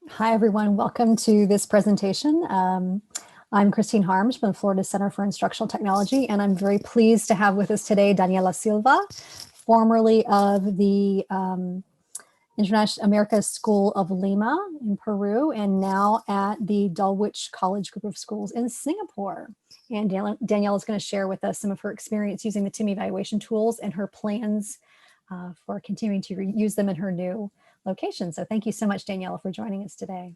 Hi, everyone. Welcome to this presentation. I'm Christine Harms from the Florida Center for Instructional Technology, and I'm very pleased to have with us today Daniela Silva, formerly of the International American School of Lima in Peru, and now at the Dulwich College Group of Schools in Singapore. And Daniela is going to share with us some of her experience using the TIM evaluation tools and her plans for continuing to use them in her new location. So thank you so much, Daniela, for joining us today.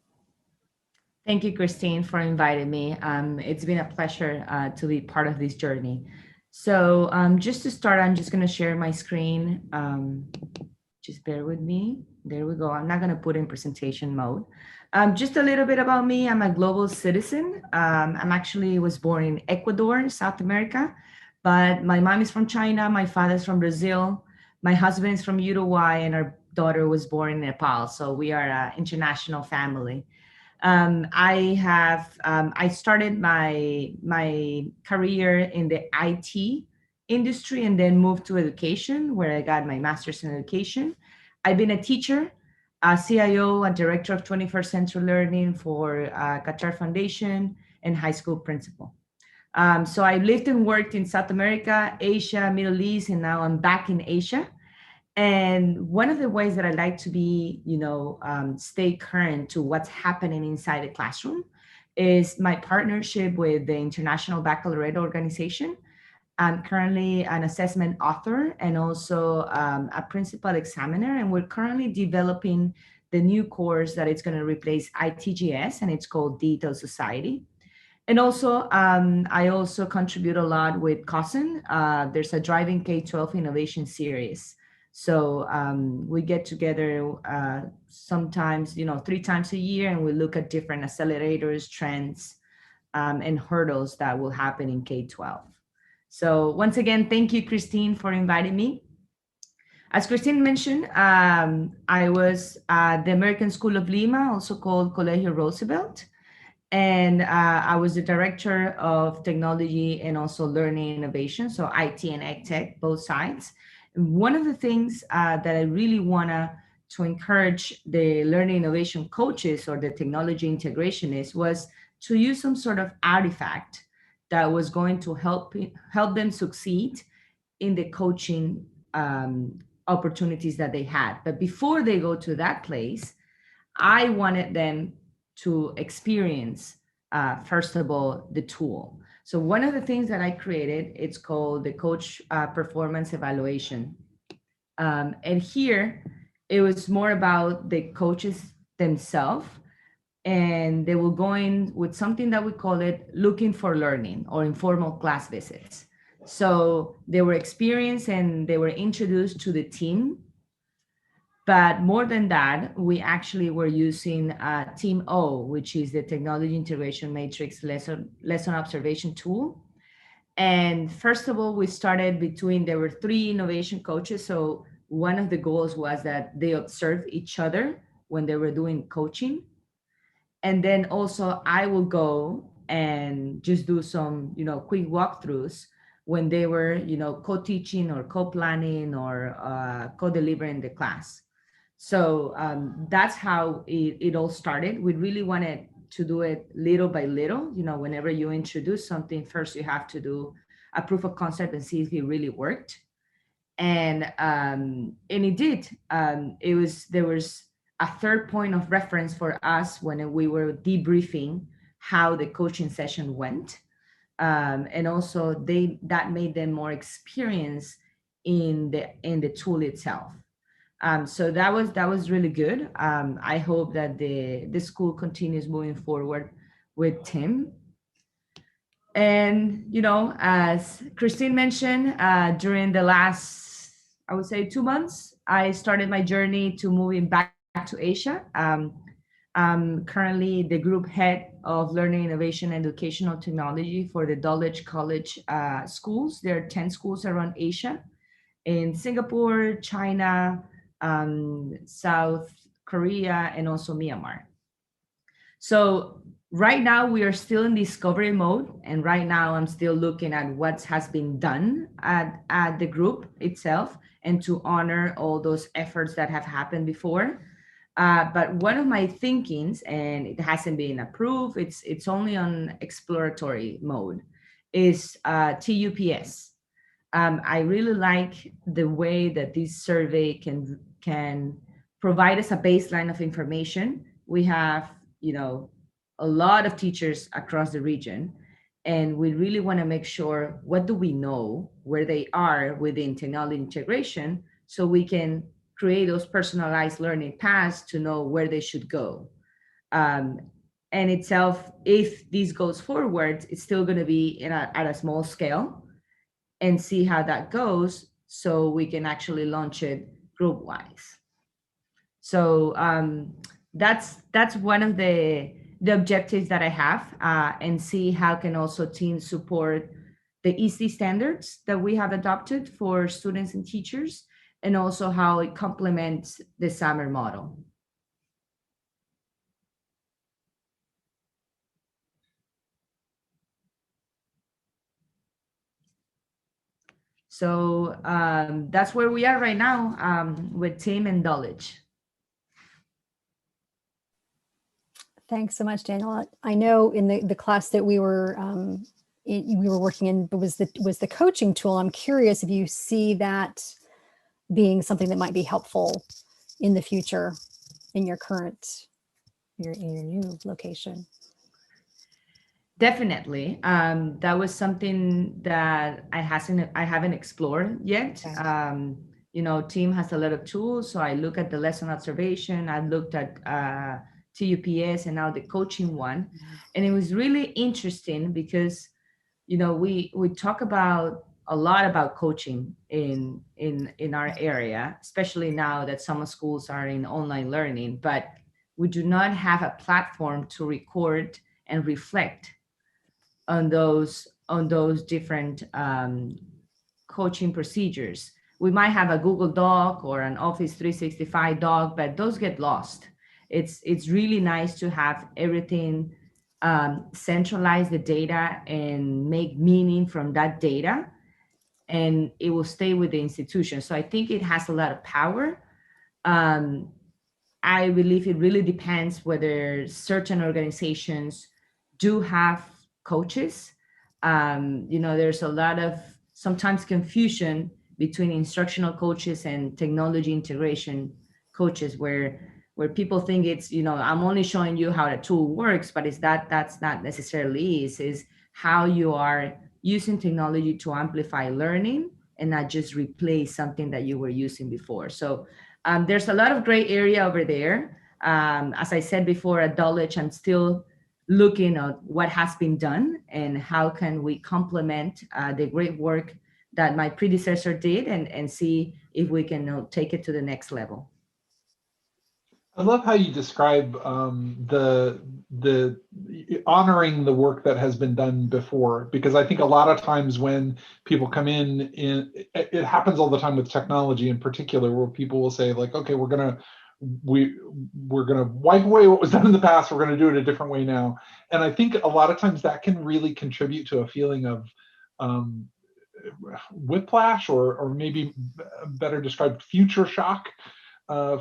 Thank you, Christine, for inviting me. It's been a pleasure to be part of this journey. So just to start, I'm just going to share my screen. Just bear with me. There we go. I'm not going to put in presentation mode. Just a little bit about me. I'm a global citizen. I'm actually was born in Ecuador, South America, but my mom is from China. My father's from Brazil. My husband is from Uruguay, and our daughter was born in Nepal. So we are an international family. I started my career in the IT industry and then moved to education, where I got my master's in education. I've been a teacher, a CIO, and director of 21st Century Learning for Qatar Foundation, and high school principal. So I lived and worked in South America, Asia, Middle East, and now I'm back in Asia. And one of the ways that I like to be, stay current to what's happening inside the classroom is my partnership with the International Baccalaureate Organization. I'm currently an assessment author and also a principal examiner, and we're currently developing the new course that it's going to replace ITGS, and it's called Digital Society. And also, I also contribute a lot with COSIN. There's a Driving K-12 Innovation Series. So we get together sometimes, 3 times a year, and we look at different accelerators, trends, and hurdles that will happen in K-12. So once again, thank you, Christine, for inviting me. As Christine mentioned, I was at the American School of Lima, also called Colegio Roosevelt. And I was the director of technology and also learning innovation, so IT and Edtech, both sides. One of the things that I really want to encourage the learning innovation coaches or the technology integrationists was to use some sort of artifact that was going to help them succeed in the coaching opportunities that they had. But before they go to that place, I wanted them to experience, first of all, the tool. So one of the things that I created, it's called the Coach Performance Evaluation. And here, it was more about the coaches themselves, and they will go in with something that we call it looking for learning or informal class visits. So they were experienced and they were introduced to the team, but more than that, we actually were using Team O, which is the Technology Integration Matrix lesson observation tool. And first of all, we started there were 3 innovation coaches. So one of the goals was that they observed each other when they were doing coaching. And then also I will go and just do some, quick walkthroughs when they were, co-teaching or co-planning or co-delivering the class. So that's how it all started. We really wanted to do it little by little. Whenever you introduce something, first you have to do a proof of concept and see if it really worked. And it did. There was a third point of reference for us when we were debriefing how the coaching session went, and also that made them more experienced in the tool itself. So that was really good. I hope that the school continues moving forward with Tim. And as Christine mentioned, during the last, I would say, 2 months, I started my journey to moving back to Asia. I'm currently the group head of learning, innovation, and educational technology for the Dulwich College schools. There are 10 schools around Asia, in Singapore, China, South Korea, and also Myanmar. So right now we are still in discovery mode, and right now I'm still looking at what has been done at the group itself and to honor all those efforts that have happened before. But one of my thinkings, and it hasn't been approved, it's only on exploratory mode, is TUPS. I really like the way that this survey can provide us a baseline of information. We have, a lot of teachers across the region, and we really want to make sure what do we know, where they are within technology integration, so we can create those personalized learning paths to know where they should go. Um, and itself, if this goes forward, it's still going to be at a small scale, and see how that goes so we can actually launch it group wise. So that's one of the objectives that I have, and see how can also teams support the ISTA standards that we have adopted for students and teachers, and also how it complements the summer model. So that's where we are right now, with Tim and Dulwich. Thanks so much, Daniela. I know in the class that we were working in was the coaching tool. I'm curious if you see that being something that might be helpful in the future in your new location. Definitely. That was something that I haven't explored yet. Okay. Team has a lot of tools. So I look at the lesson observation. I looked at TUPS and now the coaching one. And it was really interesting because, we talk about a lot about coaching in our area, especially now that some schools are in online learning, but we do not have a platform to record and reflect on those different coaching procedures. We might have a Google Doc or an Office 365 doc, but those get lost. It's really nice to have everything, centralize the data and make meaning from that data, and it will stay with the institution. So I think it has a lot of power. Um, I believe it really depends whether certain organizations do have coaches. There's a lot of sometimes confusion between instructional coaches and technology integration coaches, where people think it's, I'm only showing you how the tool works, but that's not necessarily is how you are using technology to amplify learning and not just replace something that you were using before. So there's a lot of gray area over there. As I said before, at Dulwich, I'm still looking at what has been done and how can we complement the great work that my predecessor did, and see if we can take it to the next level. I love how you describe the honoring the work that has been done before, because I think a lot of times when people come in, it happens all the time with technology in particular, where people will say like, okay, we're gonna wipe away what was done in the past. We're gonna do it a different way now. And I think a lot of times that can really contribute to a feeling of whiplash, or maybe better described, future shock.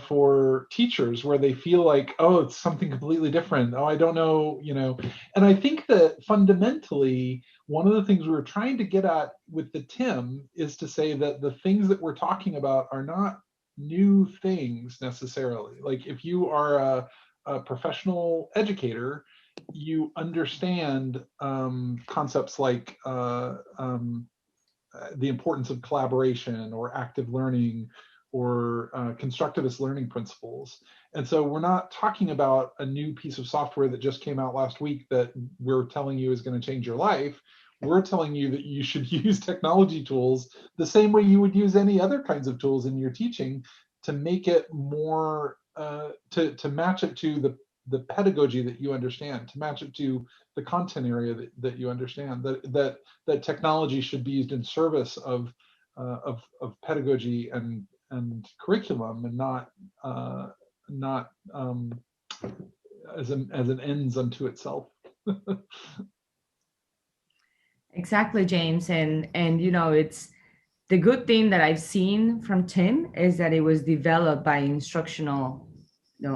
For teachers, where they feel like, oh, it's something completely different. Oh, I don't know, And I think that fundamentally, one of the things we were trying to get at with the TIM is to say that the things that we're talking about are not new things necessarily. Like if you are a professional educator, you understand concepts like the importance of collaboration or active learning or constructivist learning principles. And so we're not talking about a new piece of software that just came out last week that we're telling you is going to change your life. We're telling you that you should use technology tools the same way you would use any other kinds of tools in your teaching to make it more, to match it to the pedagogy that you understand, to match it to the content area that you understand, that technology should be used in service of pedagogy and curriculum, and not as an ends unto itself. Exactly, James. And it's the good thing that I've seen from Tim is that it was developed by instructional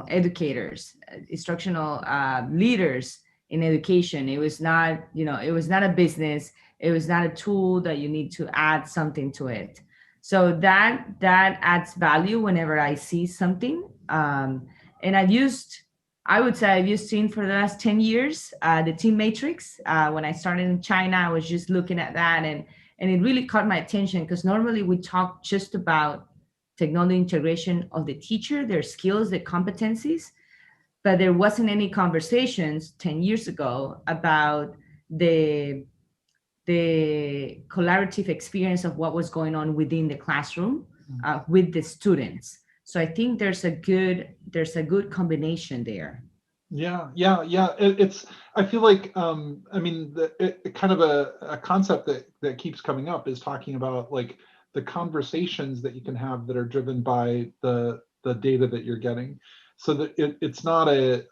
educators, instructional leaders in education. It was not, it was not a business. It was not a tool that you need to add something to it. So that adds value whenever I see something. And I would say I've used Team for the last 10 years, the Team Matrix. When I started in China, I was just looking at that, and it really caught my attention, because normally we talk just about technology integration of the teacher, their skills, their competencies, but there wasn't any conversations 10 years ago about the collaborative experience of what was going on within the classroom with the students. So I think there's a good combination there. Yeah. It's, I feel like, I mean, kind of a concept that keeps coming up is talking about like the conversations that you can have that are driven by the data that you're getting. So that it's not a,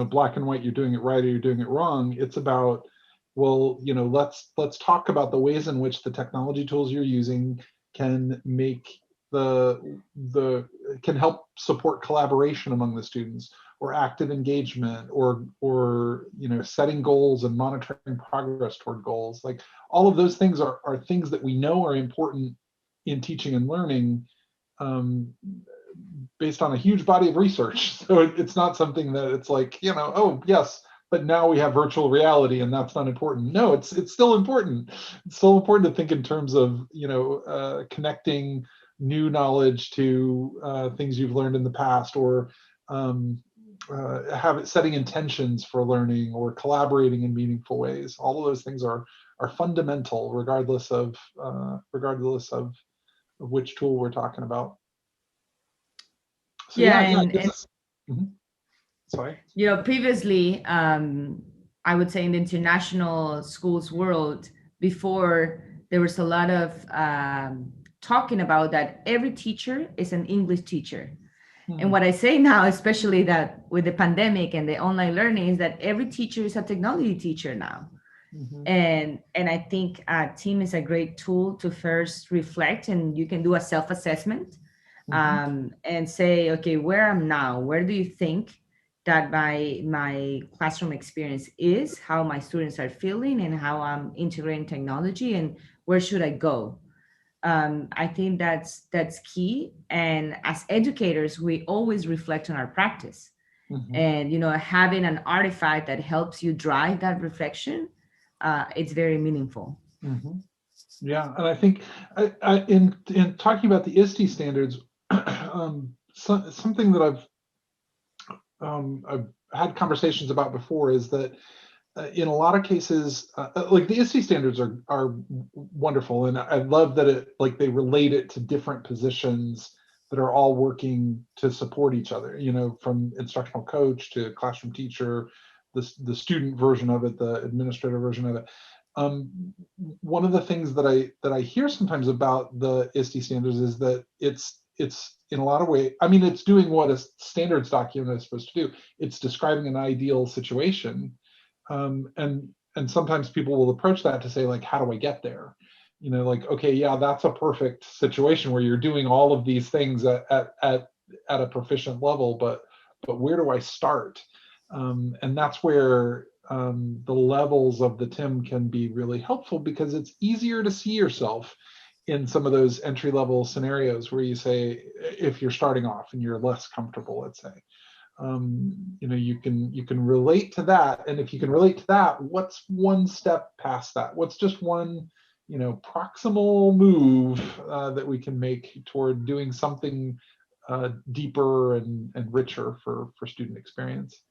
black and white, you're doing it right or you're doing it wrong. It's about, well, let's talk about the ways in which the technology tools you're using can make can help support collaboration among the students, or active engagement, or setting goals and monitoring progress toward goals. Like all of those things are things that we know are important in teaching and learning, based on a huge body of research. So it's not something that it's like, oh yes, but now we have virtual reality and that's not important. No, it's still important. It's still important to think in terms of connecting new knowledge to things you've learned in the past, or setting intentions for learning, or collaborating in meaningful ways. All of those things are fundamental, regardless of which tool we're talking about. So sorry. Previously, I would say in the international schools world, before there was a lot of talking about that every teacher is an English teacher. And what I say now, especially that with the pandemic and the online learning, is that every teacher is a technology teacher now. And I think Team is a great tool to first reflect, and you can do a self-assessment and say, okay, where I'm now, where do you think that my classroom experience is, how my students are feeling, and how I'm integrating technology, and where should I go? I think that's key. And as educators, we always reflect on our practice, and having an artifact that helps you drive that reflection, it's very meaningful. Yeah, and I think in talking about the ISTA standards, something that I've had conversations about before is that in a lot of cases, like the ISTA standards are wonderful, and I love that they relate it to different positions that are all working to support each other. From instructional coach to classroom teacher, the student version of it, the administrator version of it. One of the things that I hear sometimes about the ISTA standards is that it's in a lot of ways, I mean, it's doing what a standards document is supposed to do. It's describing an ideal situation. And sometimes people will approach that to say, like, how do I get there? Okay, yeah, that's a perfect situation where you're doing all of these things at a proficient level, but where do I start? And that's where the levels of the TIM can be really helpful, because it's easier to see yourself in some of those entry-level scenarios where you say, if you're starting off and you're less comfortable, let's say. You can relate to that, and if you can relate to that, what's one step past that? What's just one proximal move that we can make toward doing something deeper and richer for student experience?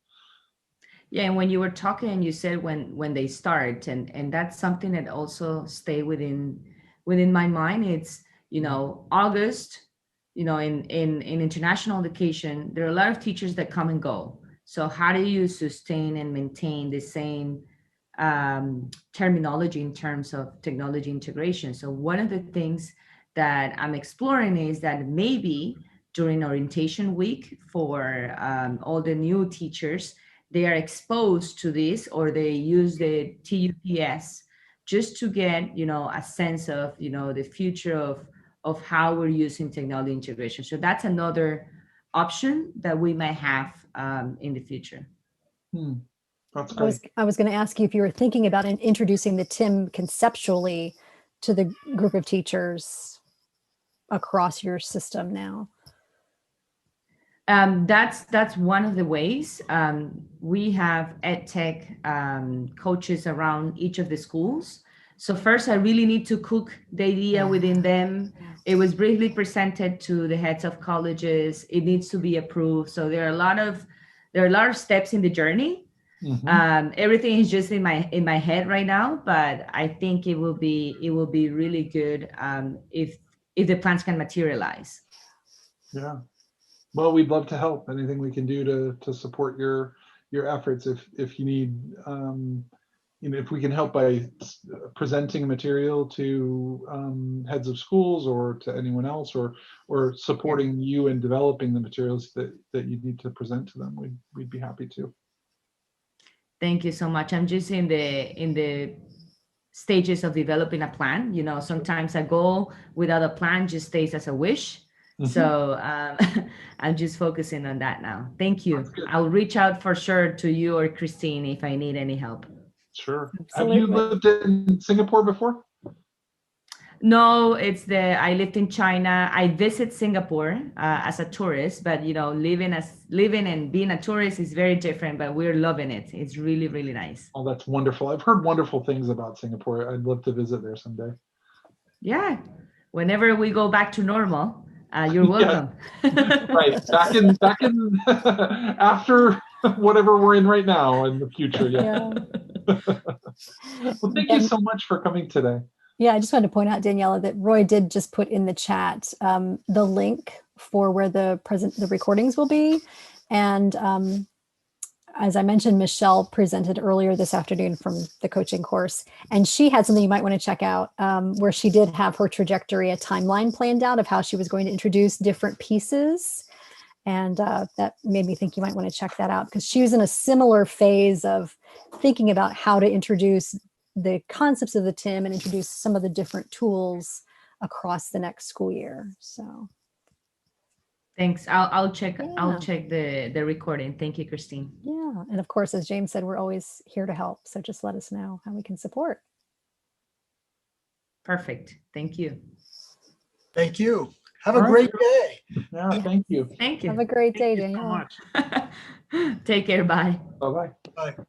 Yeah, and when you were talking, you said when they start, and that's something that also stay within my mind. It's August. In international education, there are a lot of teachers that come and go. So how do you sustain and maintain the same terminology in terms of technology integration? So one of the things that I'm exploring is that maybe during orientation week for all the new teachers, they are exposed to this, or they use the TUPS just to get a sense of the future of how we're using technology integration. So that's another option that we might have in the future. That's great. I was going to ask you if you were thinking about introducing the TIM conceptually to the group of teachers across your system now. That's one of the ways. We have Edtech coaches around each of the schools. So first, I really need to cook the idea within them. It was briefly presented to the heads of colleges. It needs to be approved. So there are a lot of steps in the journey. Everything is just in my head right now, but I think it will be really good if the plans can materialize. Yeah. Well, we'd love to help. Anything we can do to support your efforts. If you need, if we can help by presenting material to heads of schools or to anyone else, or supporting you in developing the materials that you need to present to them, we'd be happy to. Thank you so much. I'm just in the stages of developing a plan. Sometimes a goal without a plan just stays as a wish. So I'm just focusing on that now. Thank you. I'll reach out for sure to you or Christine if I need any help. Sure. Absolutely. Have you lived in Singapore before? No, I lived in China. I visit Singapore as a tourist, but living and being a tourist is very different, but we're loving it. It's really, really nice. Oh, that's wonderful. I've heard wonderful things about Singapore. I'd love to visit there someday. Yeah. Whenever we go back to normal, you're welcome. Right. Back in after whatever we're in right now in the future. Yeah. Well, thank you so much for coming today. Yeah, I just wanted to point out, Daniela, that Roy did just put in the chat the link for where the recordings will be. And as I mentioned, Michelle presented earlier this afternoon from the coaching course, and she had something you might want to check out where she did have her trajectory, a timeline planned out of how she was going to introduce different pieces. And that made me think you might want to check that out, because she was in a similar phase of thinking about how to introduce the concepts of the TIM and introduce some of the different tools across the next school year. So thanks. I'll check the recording. Thank you, Christine. Yeah. And of course, as James said, we're always here to help. So just let us know how we can support. Perfect. Thank you. Thank you. Have a great day. Yeah, thank you. Thank you. Have a great day, Thank you Daniela. so much. Take care. Bye. Bye-bye. Bye.